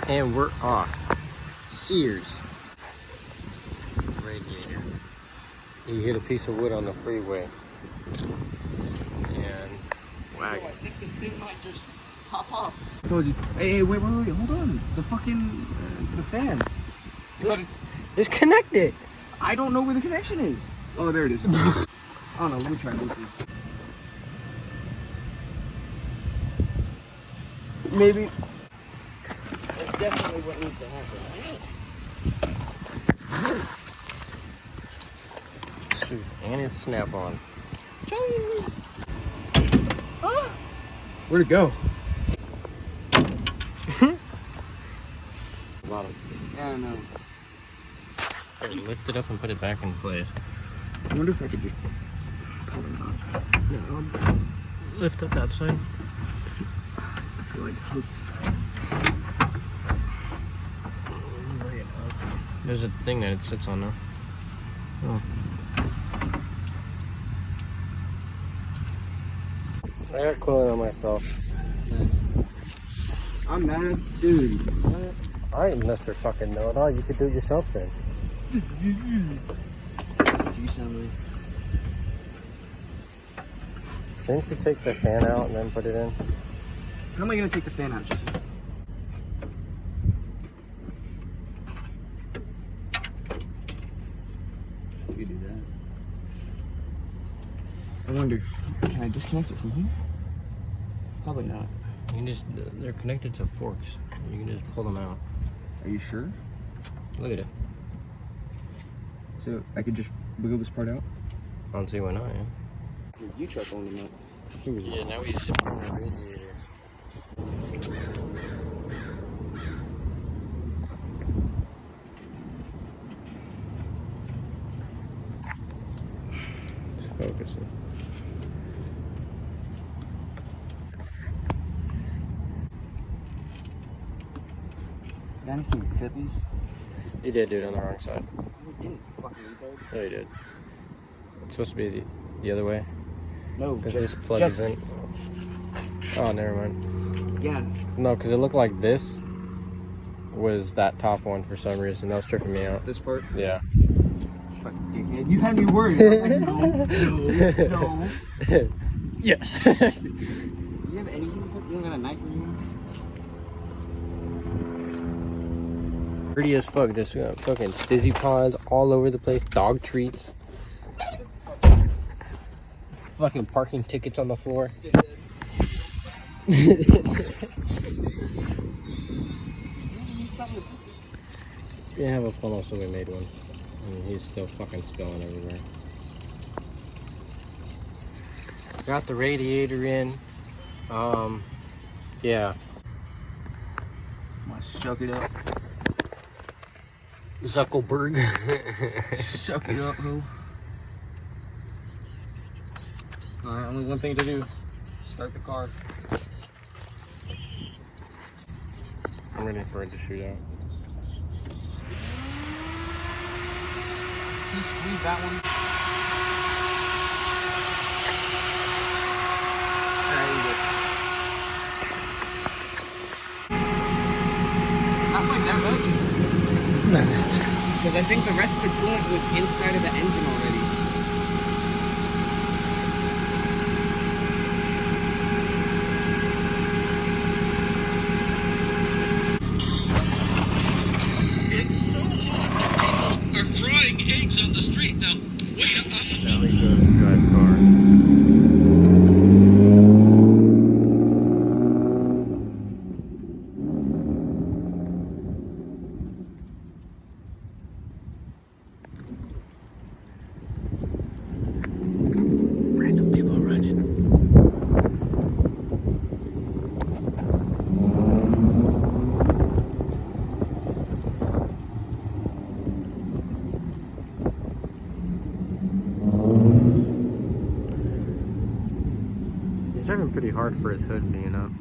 And we're off. Sears. Radiator. You hit a piece of wood on the freeway. And I think this thing might just pop off. I told you. Hey, wait, hold on. The fucking, the fan. just connect it. I don't know where the connection is. Oh, there it is. I don't know, let me try and see. Maybe. That's definitely what needs to happen. Shoot. And it's snap-on. Where'd it go? Bottom. I don't know. Here, lift it up and put it back in place. I wonder if I could just pull it off. Yeah, lift up that side. Let's go like hooked. There's a thing that it sits on now. Oh. I got coolant on myself. Nice. I'm mad, dude. What? Alright, Mr. Fucking know-it-all, you could do it yourself then. That's what you sound like. Shouldn't you take the fan out and then put it in? How am I gonna take the fan out, Jesse? You do that. I wonder, can I disconnect it from here? Probably not. You can just, they're connected to forks. You can just pull them out. Are you sure? Look at it. So I could just wiggle this part out? I don't see why not, yeah. You try pulling them out. Yeah, now he's sitting on the radiator. Just focusing. Man, can you fit these? You did do it on the wrong side. You didn't, you fucking retard. Yeah, you did. It's supposed to be the other way. No, Because this plugs in. Oh, never mind. Yeah. No, because it looked like this was that top one for some reason. That was tripping me out. This part? Yeah. Fucking dickhead. You had me worried. I was like, no. Yes. You have anything to put? You don't got a knife or anything? Pretty as fuck. Just fucking fizzy pods all over the place. Dog treats. Fucking parking tickets on the floor. Didn't have a funnel, so we made one. And he's still fucking spilling everywhere. Got the radiator in. Yeah. Let's chuck it up. Zuckelberg. Suck it up, ho. Alright, only one thing to do. Start the car. I'm ready for it to shoot out. Can you squeeze that one? Alright, you good. Not like that much. Because I think the rest of the coolant was inside of the engine already. It's so hot that people are frying eggs on the street now. Wait up. Now we go drive car. Random people running. He's driving pretty hard for his hood being up.